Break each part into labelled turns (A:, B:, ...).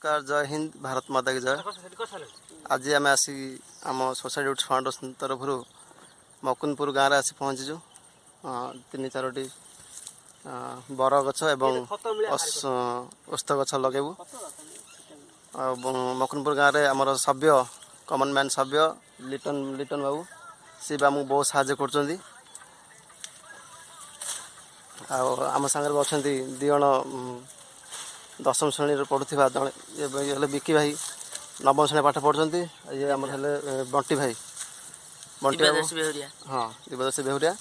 A: नमस्कार जय हिंद भारत माता की जय। आज आम आसी आम सोसाइटी फाउंडेशन तरफ मकुनपुर गाँव में आसी पहुँचीचु। 3-4टी बर गछ एवं ओस्थ गछ लगेबू। मकुनपुर गाँव में आमर सभ्य कमन मैन सभ्य लिटन बाबू सी भी आमको बहुत साहय कर। आम सागर अच्छा दिजण दशम श्रेणी पढ़ुवा जड़े बिकी भाई नवम श्रेणी पाठ पढ़ुंट। ये आम बंटी भाई बंटी हाँ दिव्यदर्शी बेहुरिया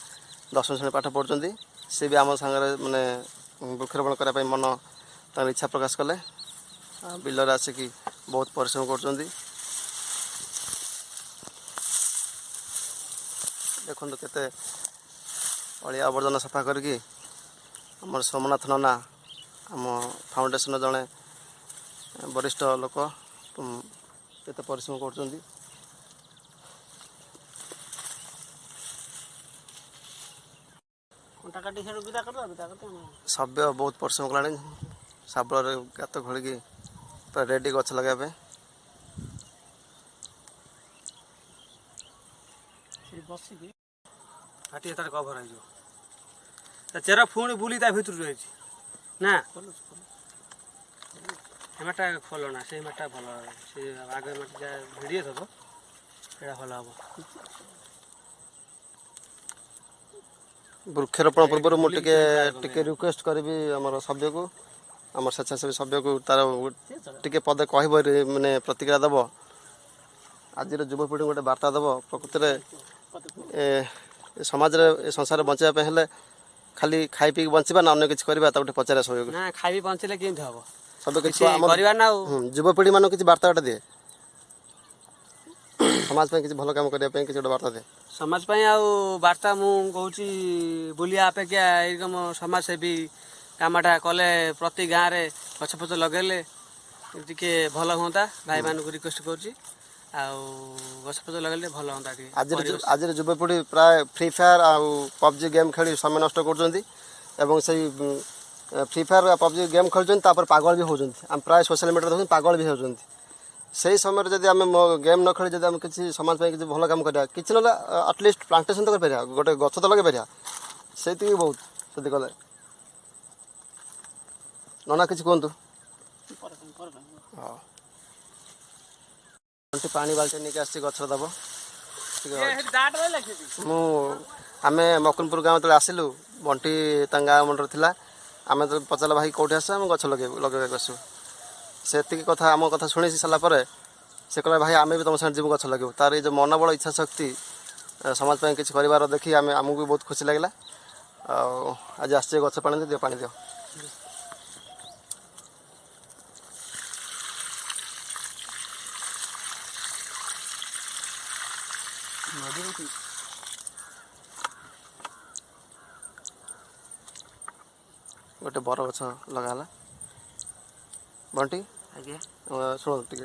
A: दशम श्रेणी पाठ पढ़ुंट। सी भी आम सागर मानने वृक्षरोपण करने मन तर इच्छा प्रकाश कले। बिलर आसिकी बहुत परिश्रम कर। देखो केते अलिया आवर्जना सफा करके आमर सोमनाथ नना आम फाउंडेशन जड़े वरिष्ठ लोक केते परिश्रम कर। सभ्य बहुत परिश्रम कला साबल गात खोलिकी पूरा रेडी गछ लगे।
B: कभर हो चेरा पुणी बुली भितर रही ना माटा खोल ना से माटा भल से आगे माटी जहाँ भिड़िए थब से भल हम।
A: वृक्षरोपण पूर्व मुझे रिक्वेस्ट करी आम सभ्य को आम स्वेच्छासेवी सभ्य को तार टे पदे कह मैंने प्रतिक्रिया दब। आज युवपीढ़ी गोटे बार्ता दब प्रकृति में समाज संसार बचाई हेले खाली खाई पी बचा ना अन्य किसी करवा गोटे पचारे सब
B: ना खाई बंचले केमती हम
A: सब किसी युवपीढ़ी मान किसी बार्ता दिए समाज किसी भल काम करने किसी गोटे बार्ता दिए
B: समाज बार्ता मुझे बुलिया अपेक्षा एकदम समाजसेवी कामटा कले प्रति गाँव में गछ फच लगे टे भल हाँ भाई मान को रिक्वेस्ट कर गछ फच लगे भल हाँ।
A: आज युवपीढ़ी प्राय फ्री फायर पबजी गेम खेली समय नष्ट कर फ्री फायर पबजी गेम खेल पागल भी होती। आम प्राय सोशल मीडिया देखते पागल भी होती। से समय जब आम गेम न खेली जब आम किसी समाज किसी भल काम करा कि ना आटलिस्ट प्लांटेसन तो कर गोटे गछ तो लगे पार से बहुत से कले नना किसी कहतु। हाँ पानी बाल्टी नहीं आसी गछ दब आम मकुनपुर गाँव जो आसलु बंटी गाँव मंडर था आम तो पचारा भाई कौटे आस आम गछ लगे आसू से कथा आम कथा शुणी सारापर से कह भाई आम भी तुम साथ जीव गछ लगे तार ये मनोबल इच्छा शक्ति समाज किसी कर देखी आमको भी बहुत खुशी लगे। आज आस गछ पानी दियो पानी दियो गोटे बर गछ लगाला बंटी शुण टे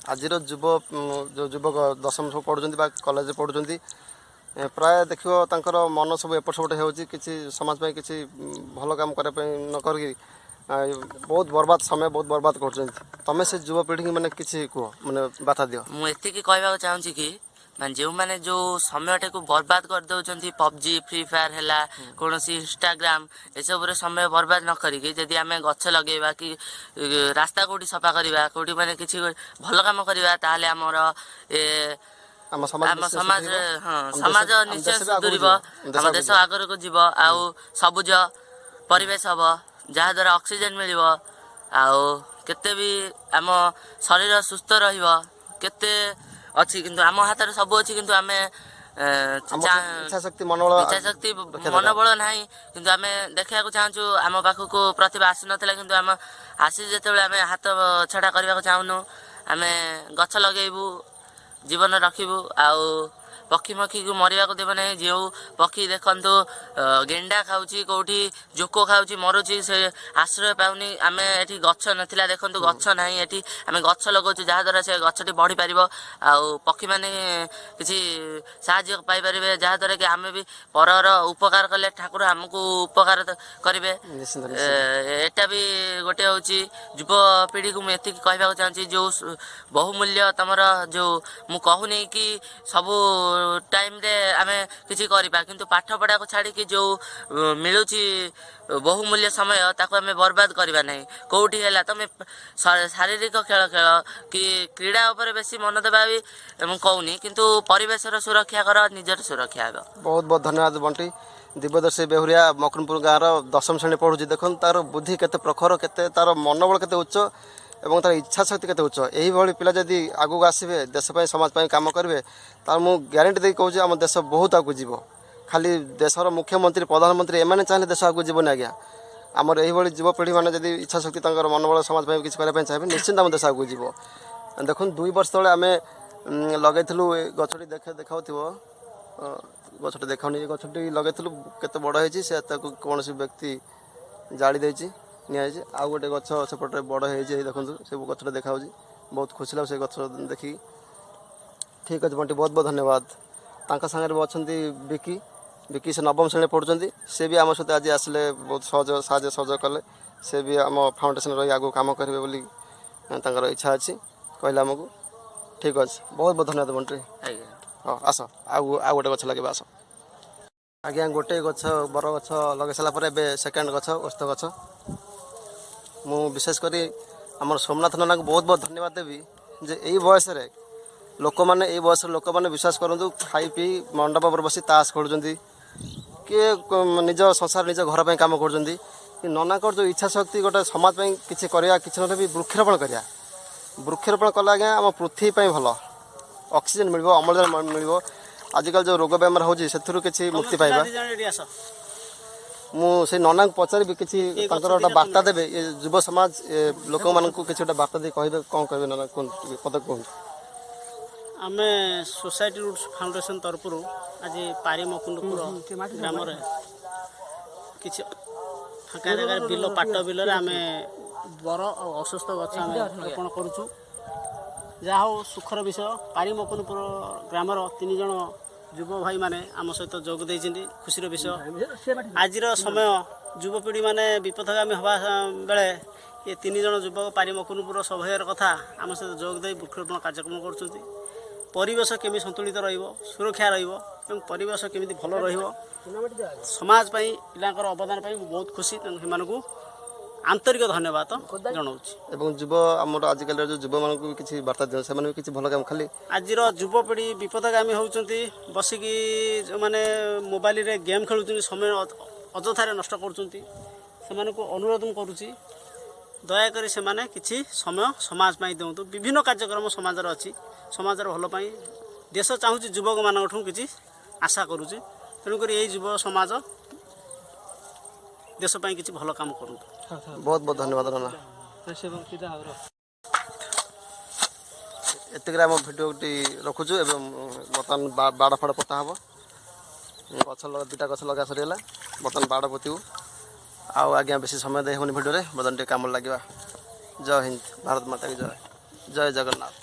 A: आज युव जो युवक दशम सब पढ़ुं कॉलेज पढ़ुं प्राय देख मन सब एपट सेपट हो समाज किसी भल काम करने न करके बहुत बर्बाद समय बहुत बर्बाद कर। तुम से युवपीढ़ी मैंने किसी कह मैंने बाता दियो
C: मुझे कहवाक चाहूँगी कि जो मैंने जो समय को बर्बाद कर दौरान पबजी फ्री फायर है कौन इंस्टाग्राम एसबू समय बर्बाद न करी जदि आम गछ लगेगा कि रास्ता कौटी सफा करवा कौटी मैंने किसी भल कम करवा ताले आमर आम समाज हाँ समाज निश्चय सुधर आम देश आगर को जीव आउ सबुज परिवेश हम जहाद्वारा ऑक्सीजन मिल आते भी आम शरीर सुस्थ रते अच्छी किंतु आम हाथ में सब अच्छी किंतु आम
A: इच्छा शक्ति
C: मनोबल ना किंतु आम देखा चाहूँ आम पाखक प्रतिभा आसी नाला कि आम आसी जो आम हाथ छड़ा करने चाहूनु आम गछ लगेबू जीवन रखू ପକ୍ଷୀ ମକ୍ଷୀକୁ ମରିବାକୁ ଦେବ ନାହିଁ। ଯେଉଁ ପକ୍ଷୀ ଦେଖନ୍ତୁ ଗେଣ୍ଡା ଖାଉଛି, କେଉଁଠି ଜୋକ ଖାଉଛି ମରୁଛି, ସେ ଆଶ୍ରୟ ପାଉନି। ଆମେ ଏଠି ଗଛ ନଥିଲା, ଦେଖନ୍ତୁ ଗଛ ନାହିଁ, ଏଠି ଆମେ ଗଛ ଲଗାଉଛୁ ଯାହାଦ୍ୱାରା ସେ ଗଛଟି ବଢ଼ିପାରିବ ଆଉ ପକ୍ଷୀମାନେ କିଛି ସାହାଯ୍ୟ ପାଇପାରିବେ, ଯାହାଦ୍ୱାରା କି ଆମେ ବି ପରର ଉପକାର କଲେ ଠାକୁର ଆମକୁ ଉପକାର କରିବେ।
A: ନିଶ୍ଚିନ୍ତ
C: ଏଟା ବି ଗୋଟେ ହେଉଛି ଯୁବପିଢ଼ିକୁ ମୁଁ ଏତିକି କହିବାକୁ ଚାହୁଁଛି, ଯେଉଁ ବହୁମୂଲ୍ୟ ତମର ଯେଉଁ ମୁଁ କହୁନି କି ସବୁ ଟାଇମ୍ରେ ଆମେ କିଛି କରିବା, କିନ୍ତୁ ପାଠପଢ଼ାକୁ ଛାଡ଼ିକି ଯେଉଁ ମିଳୁଛି ବହୁମୂଲ୍ୟ ସମୟ ତାକୁ ଆମେ ବର୍ବାଦ କରିବା ନାହିଁ। କେଉଁଠି ହେଲା ତମେ ଶାରୀରିକ ଖେଳ ଖେଳ କି କ୍ରୀଡ଼ା ଉପରେ ବେଶୀ ମନ ଦେବା ବି ମୁଁ କହୁନି, କିନ୍ତୁ ପରିବେଶର ସୁରକ୍ଷା କର, ନିଜର ସୁରକ୍ଷା ଆଗ।
A: ବହୁତ ବହୁତ ଧନ୍ୟବାଦ ବଣ୍ଟି। ଦିବ୍ୟଦର୍ଶୀ ବେହୁରିଆ ମକରପୁର ଗାଁର 10ମ ଶ୍ରେଣୀ ପଢ଼ୁଛି। ଦେଖନ୍ତୁ ତାର ବୁଦ୍ଧି କେତେ ପ୍ରଖର, କେତେ ତାର ମନୋବଳ କେତେ ଉଚ୍ଚ ଏବଂ ତାର ଇଚ୍ଛା ଶକ୍ତି କେତେ ଉଚ୍ଚ। ଏହିଭଳି ପିଲା ଯଦି ଆଗକୁ ଆସିବେ, ଦେଶ ପାଇଁ ସମାଜ ପାଇଁ କାମ କରିବେ, ତାର ମୁଁ ଗ୍ୟାରେଣ୍ଟି ଦେଇକି କହୁଛି ଆମ ଦେଶ ବହୁତ ଆଗକୁ ଯିବ। ଖାଲି ଦେଶର ମୁଖ୍ୟମନ୍ତ୍ରୀ ପ୍ରଧାନମନ୍ତ୍ରୀ ଏମାନେ ଚାହିଁଲେ ଦେଶ ଆଗକୁ ଯିବନି ଆଜ୍ଞା। ଆମର ଏହିଭଳି ଯୁବପିଢ଼ିମାନେ ଯଦି ଇଚ୍ଛା ଶକ୍ତି ତାଙ୍କର ମନୋବଳ ସମାଜ ପାଇଁ କିଛି କରିବା ପାଇଁ ଚାହିଁବେ, ନିଶ୍ଚିନ୍ତ ଆମ ଦେଶ ଆଗକୁ ଯିବ। ଦେଖନ୍ତୁ 2 ବର୍ଷ ତଳେ ଆମେ ଲଗାଇଥିଲୁ ଏ ଗଛଟି ଦେଖାଉଥିବ, ଗଛଟି ଦେଖାଉନି, ଏ ଗଛଟି ଲଗାଇଥିଲୁ କେତେ ବଡ଼ ହେଇଛି। ସେ ତାକୁ କୌଣସି ବ୍ୟକ୍ତି ଜାଳି ଦେଇଛି, ନିଆଯାଇଛି। ଆଉ ଗୋଟେ ଗଛ ସେପଟେ ବଡ଼ ହେଇଛି, ଦେଖନ୍ତୁ ସେ ଗଛଟା ଦେଖାହେଉଛି। ବହୁତ ଖୁସି ଲାଗୁଛି ସେ ଗଛ ଦେଖିକି। ଠିକ୍ ଅଛି ବଣ୍ଟି, ବହୁତ ବହୁତ ଧନ୍ୟବାଦ। ତାଙ୍କ ସାଙ୍ଗରେ ବି ଅଛନ୍ତି ବିକି ସେ 9ମ ଶ୍ରେଣୀରେ ପଢ଼ୁଛନ୍ତି। ସେ ବି ଆମ ସହିତ ଆଜି ଆସିଲେ, ବହୁତ ସାହାଯ୍ୟ ସହଯୋଗ କଲେ। ସେ ବି ଆମ ଫାଉଣ୍ଡେସନ୍ରେ ରହି ଆଗକୁ କାମ କରିବେ ବୋଲି ତାଙ୍କର ଇଚ୍ଛା ଅଛି କହିଲେ ଆମକୁ। ଠିକ୍ ଅଛି, ବହୁତ ବହୁତ ଧନ୍ୟବାଦ ବଣ୍ଟି।
C: ଆଜ୍ଞା,
A: ହଁ ଆସ, ଆଉ ଗୋଟେ ଗଛ ଲଗାଇବା ଆସ। ଆଜ୍ଞା ଗୋଟେ ଗଛ ବର ଗଛ ଲଗାଇ ସାରିଲା ପରେ ଏବେ ସେକେଣ୍ଡ ଗଛ ଓସ୍ତ ଗଛ। ମୁଁ ବିଶେଷ କରି ଆମର ସୋମନାଥ ନନାଙ୍କୁ ବହୁତ ବହୁତ ଧନ୍ୟବାଦ ଦେବି ଯେ ଏଇ ବୟସରେ ଲୋକମାନେ ବିଶ୍ୱାସ କରନ୍ତୁ, ଖାଇ ପିଇ ମଣ୍ଡପ ଉପରେ ବସି ତାସ୍ ଖେଳୁଛନ୍ତି, କିଏ ନିଜ ସଂସାର ନିଜ ଘର ପାଇଁ କାମ କରୁଛନ୍ତି। କି ନନାଙ୍କର ଯେଉଁ ଇଚ୍ଛା ଶକ୍ତି ଗୋଟେ ସମାଜ ପାଇଁ କିଛି କରିବା, କିଛି ନହେଲେ ବି ବୃକ୍ଷରୋପଣ କରିବା। ବୃକ୍ଷରୋପଣ କଲେ ଆଜ୍ଞା ଆମ ପୃଥିବୀ ପାଇଁ ଭଲ, ଅକ୍ସିଜେନ୍ ମିଳିବ, ଅମ୍ଳଜାନ ମିଳିବ। ଆଜିକାଲି ଯେଉଁ ରୋଗ ବେମାର ହେଉଛି ସେଥିରୁ କିଛି ମୁକ୍ତି ପାଇବା। ମୁଁ ସେଇ ନନାଙ୍କୁ ପଚାରିବି କିଛି ତାଙ୍କର ଗୋଟେ ବାର୍ତ୍ତା ଦେବେ, ଏ ଯୁବ ସମାଜ ଲୋକମାନଙ୍କୁ କିଛି ଗୋଟେ ବାର୍ତ୍ତା ଦେଇ କହିବେ, କ'ଣ କହିବେ ନନା କୁହନ୍ତୁ, ଟିକେ ପଦେ କୁହନ୍ତୁ।
D: ଆମେ ସୋସାଇଟି ରୁଟ୍ସ ଫାଉଣ୍ଡେସନ୍ ତରଫରୁ ଆଜି ପାରିମକୁଣ୍ଡପୁର ଗ୍ରାମରେ କିଛି ଫାଙ୍କା ଜାଗାରେ ପାଟ ବିଲରେ ଆମେ ବର ଆଉ ଅସୁସ୍ଥ ଗଛ ଆମେ ରୋପଣ କରୁଛୁ। ଯାହା ହଉ ସୁଖର ବିଷୟ, ପାରିମକୁଣ୍ଡପୁର ଗ୍ରାମର 3 ଜଣ ଯୁବ ଭାଇମାନେ ଆମ ସହିତ ଯୋଗ ଦେଇଛନ୍ତି, ଖୁସିର ବିଷୟ। ଆଜିର ସମୟ ଯୁବପିଢ଼ିମାନେ ବିପଥଗାମୀ ହେବା ବେଳେ ଏ 3 ଜଣ ଯୁବକ ପାରିମକୁଣ୍ଡପୁର ସଭ୍ୟର କଥା ଆମ ସହିତ ଯୋଗ ଦେଇ ବୃକ୍ଷରୋପଣ କାର୍ଯ୍ୟକ୍ରମ କରୁଛନ୍ତି। ପରିବେଶ କେମିତି ସନ୍ତୁଳିତ ରହିବ, ସୁରକ୍ଷା ରହିବ ଏବଂ ପରିବେଶ କେମିତି ଭଲ ରହିବ, ସମାଜ ପାଇଁ ପିଲାଙ୍କର ଅବଦାନ ପାଇଁ ମୁଁ ବହୁତ ଖୁସି। ତେଣୁ ସେମାନଙ୍କୁ ଆନ୍ତରିକ ଧନ୍ୟବାଦ ଜଣାଉଛି।
A: ଏବଂ ଆମର ଆଜିକାଲିର ଯେଉଁ ଯୁବମାନଙ୍କୁ ବି କିଛି ବାର୍ତ୍ତା ଦିଅନ୍ତି, ସେମାନେ ବି କିଛି ଭଲ କାମ ଖାଲି
D: ଆଜିର ଯୁବପିଢ଼ି ବିପଦଗାମୀ ହେଉଛନ୍ତି, ବସିକି ଯେଉଁମାନେ ମୋବାଇଲରେ ଗେମ୍ ଖେଳୁଛନ୍ତି, ସମୟ ଅଯଥାରେ ନଷ୍ଟ କରୁଛନ୍ତି, ସେମାନଙ୍କୁ ଅନୁରୋଧ ମୁଁ କରୁଛି ଦୟାକରି ସେମାନେ କିଛି ସମୟ ସମାଜ ପାଇଁ ଦିଅନ୍ତୁ। ବିଭିନ୍ନ କାର୍ଯ୍ୟକ୍ରମ ସମାଜରେ ଅଛି, ସମାଜର ଭଲ ପାଇଁ ଦେଶ ଚାହୁଁଛି ଯୁବକମାନଙ୍କଠୁ କିଛି ଆଶା କରୁଛି। ତେଣୁକରି ଏଇ ଯୁବ ସମାଜ ଦେଶ ପାଇଁ କିଛି ଭଲ କାମ କରନ୍ତୁ।
A: ବହୁତ ବହୁତ ଧନ୍ୟବାଦ ନନା। ଏତିକିରେ ଆମ ଭିଡ଼ିଓଟି ରଖୁଛୁ। ଏବଂ ବର୍ତ୍ତମାନ ବାଡ଼ ଫାଡ଼ ପୋତା ହେବ, ଗଛ 2ଟା ଗଛ ଲଗା ସରିଗଲା, ବର୍ତ୍ତମାନ ବାଡ଼ ପୋତିବୁ। ଆଉ ଆଜ୍ଞା ବେଶୀ ସମୟ ଦେଇ ହେବନି ଭିଡ଼ିଓରେ, ବର୍ତ୍ତମାନ ଟିକେ କାମରେ ଲାଗିବା। ଜୟ ହିନ୍ଦ, ଭାରତ ମାତା କି ଜୟ, ଜୟ ଜଗନ୍ନାଥ।